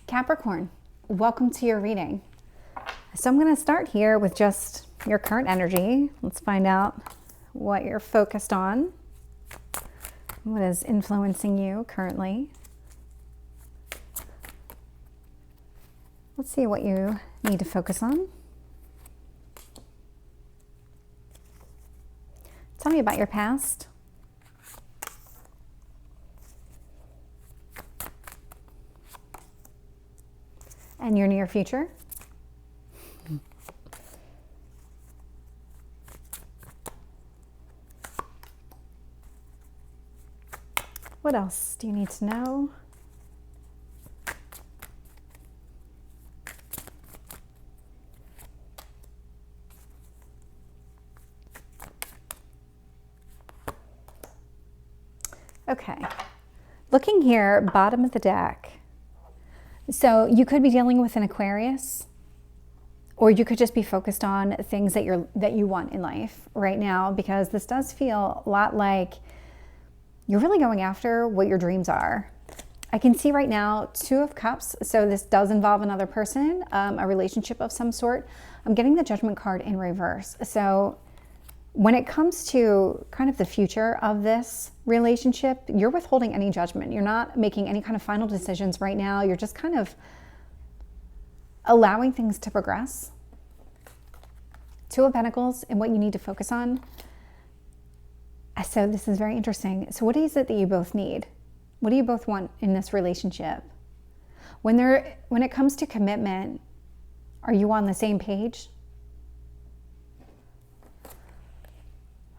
Capricorn, welcome to your reading. So I'm going to start here with just your current energy. Let's find out what you're focused on, what is influencing you currently. Let's see what you need to focus on. Tell me about your past. And your near future. What else do you need to know? Okay, looking here, bottom of the deck. So you could be dealing with an Aquarius, or you could just be focused on things that you want in life right now, because this does feel a lot like you're really going after what your dreams are. I can see right now 2 of Cups, so this does involve another person, a relationship of some sort. I'm getting the Judgment card in reverse. So when it comes to kind of the future of this relationship, you're withholding any judgment. You're not making any kind of final decisions right now. You're just kind of allowing things to progress. 2 of Pentacles and what you need to focus on. So this is very interesting. So what is it that you both need? What do you both want in this relationship? When it comes to commitment, are you on the same page?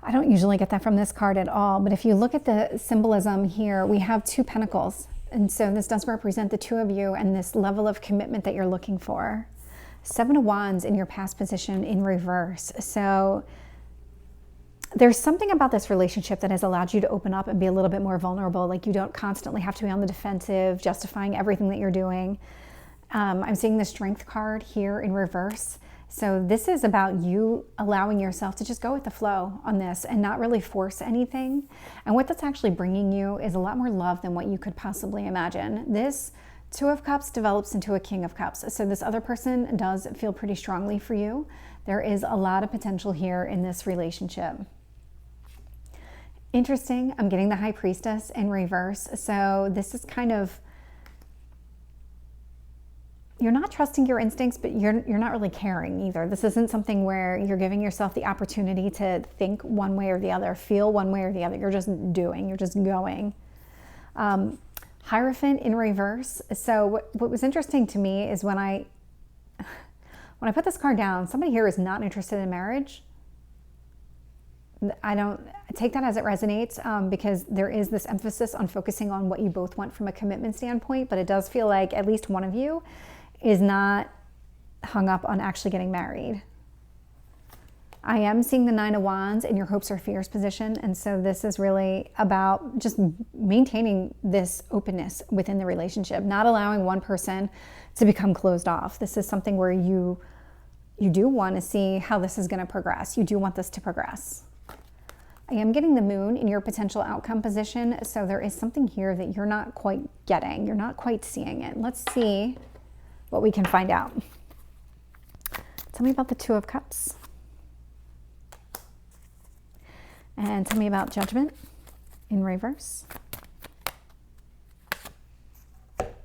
I don't usually get that from this card at all, but if you look at the symbolism here, we have 2 Pentacles. And so this does represent the 2 of you and this level of commitment that you're looking for. 7 of Wands in your past position in reverse. So there's something about this relationship that has allowed you to open up and be a little bit more vulnerable. Like you don't constantly have to be on the defensive, justifying everything that you're doing. I'm seeing the Strength card here in reverse. So this is about you allowing yourself to just go with the flow on this and not really force anything. And what that's actually bringing you is a lot more love than what you could possibly imagine. This 2 of Cups develops into a King of Cups. So this other person does feel pretty strongly for you. There is a lot of potential here in this relationship. Interesting, I'm getting the High Priestess in reverse. So this is kind of, you're not trusting your instincts, but you're not really caring either. This isn't something where you're giving yourself the opportunity to think one way or the other, feel one way or the other. You're just doing, you're just going. Hierophant in reverse. So what was interesting to me is when I put this card down, somebody here is not interested in marriage. I don't take that as it resonates, because there is this emphasis on focusing on what you both want from a commitment standpoint, but it does feel like at least one of you is not hung up on actually getting married. I am seeing the 9 of Wands in your hopes or fears position, and so this is really about just maintaining this openness within the relationship, not allowing one person to become closed off. This is something where you do want to see how this is going to progress. You do want this to progress. I am getting the Moon in your potential outcome position, so there is something here that you're not quite getting. You're not quite seeing it. Let's see what we can find out. Tell me about the 2 of Cups. And tell me about Judgment in reverse.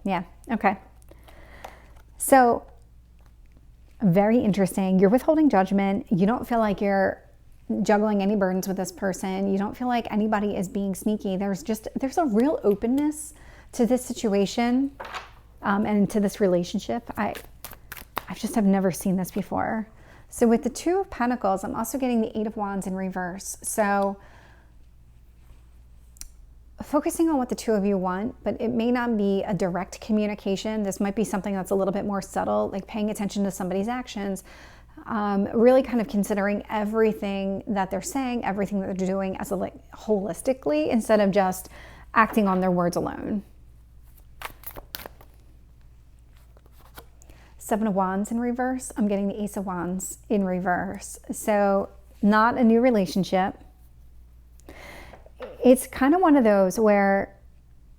Yeah, okay. So, very interesting. You're withholding judgment. You don't feel like you're juggling any burdens with this person. You don't feel like anybody is being sneaky. There's a real openness to this situation and to this relationship. I just have never seen this before. So with the 2 of Pentacles, I'm also getting the 8 of Wands in reverse. So focusing on what the 2 of you want, but it may not be a direct communication. This might be something that's a little bit more subtle, like paying attention to somebody's actions, really kind of considering everything that they're saying, everything that they're doing as holistically, instead of just acting on their words alone. 7 of Wands in reverse. I'm getting the Ace of Wands in reverse. So not a new relationship. It's kind of one of those where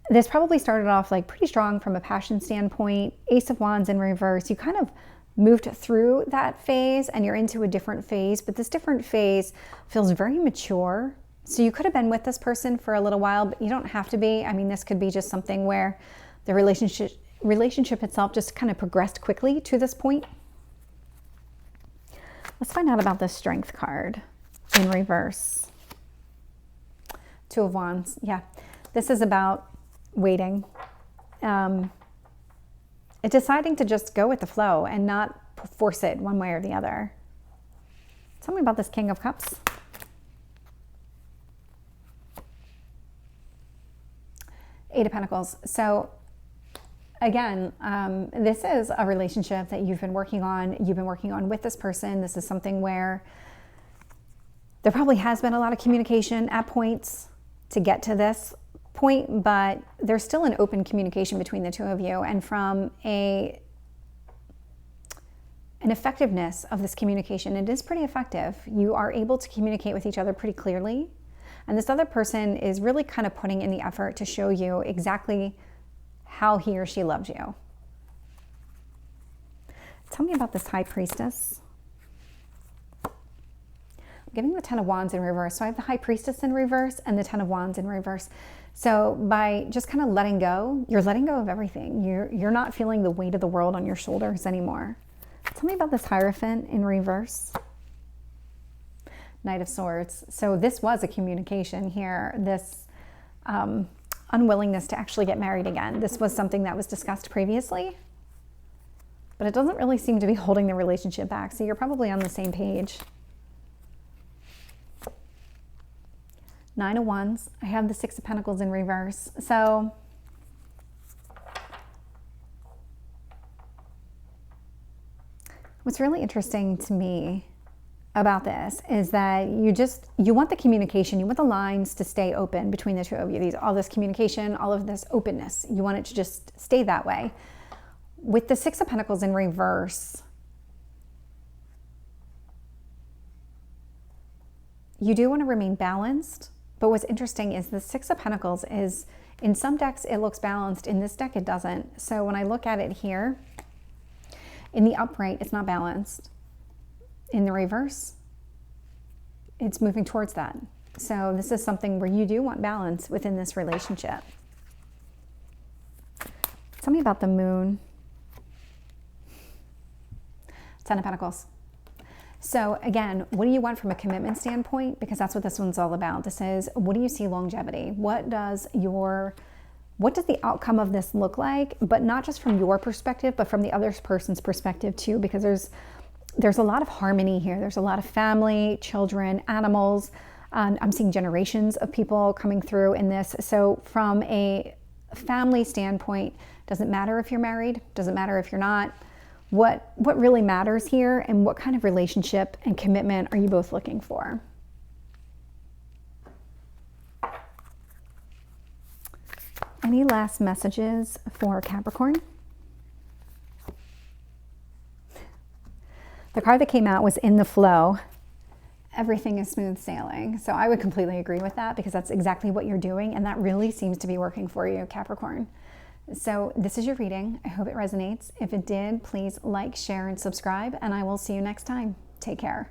this probably started off like pretty strong from a passion standpoint. Ace of Wands in reverse. You kind of moved through that phase and you're into a different phase, but this different phase feels very mature. So you could have been with this person for a little while, but you don't have to be. I mean, this could be just something where the relationship itself just kind of progressed quickly to this point. Let's find out about the Strength card in reverse. Two of Wands. Yeah, this is about waiting. Deciding to just go with the flow and not force it one way or the other. Tell me about this King of Cups. Eight of Pentacles. So again, this is a relationship that you've been working on. You've been working on with this person. This is something where there probably has been a lot of communication at points to get to this point, but there's still an open communication between the two of you. And from an effectiveness of this communication, it is pretty effective. You are able to communicate with each other pretty clearly. And this other person is really kind of putting in the effort to show you exactly how he or she loves you. Tell me about this High Priestess. I'm getting the Ten of Wands in reverse. So I have the High Priestess in reverse and the Ten of Wands in reverse. So by just kind of letting go, you're letting go of everything. You're not feeling the weight of the world on your shoulders anymore. Tell me about this Hierophant in reverse. Knight of Swords. So this was a communication here. This unwillingness to actually get married again. This was something that was discussed previously, but it doesn't really seem to be holding the relationship back. So you're probably on the same page. Nine of Wands. I have the Six of Pentacles in reverse. So what's really interesting to me about this is that you want the communication, you want the lines to stay open between the two of you. All this communication, all of this openness, you want it to just stay that way. With the Six of Pentacles in reverse, you do want to remain balanced. But what's interesting is the Six of Pentacles is, in some decks it looks balanced, in this deck it doesn't. So when I look at it here, in the upright it's not balanced. In the reverse, it's moving towards that. So this is something where you do want balance within this relationship. Tell me about the Moon. Ten of Pentacles. So again, what do you want from a commitment standpoint? Because that's what this one's all about. This is, what do you see longevity? What does the outcome of this look like? But not just from your perspective, but from the other person's perspective too, because there's a lot of harmony here. There's a lot of family, children, animals. I'm seeing generations of people coming through in this. So from a family standpoint, doesn't matter if you're married, doesn't matter if you're not. What really matters here, and what kind of relationship and commitment are you both looking for? Any last messages for Capricorn? The card that came out was In the Flow. Everything is smooth sailing. So I would completely agree with that, because that's exactly what you're doing, and that really seems to be working for you, Capricorn. So this is your reading. I hope it resonates. If it did, please like, share, and subscribe, and I will see you next time. Take care.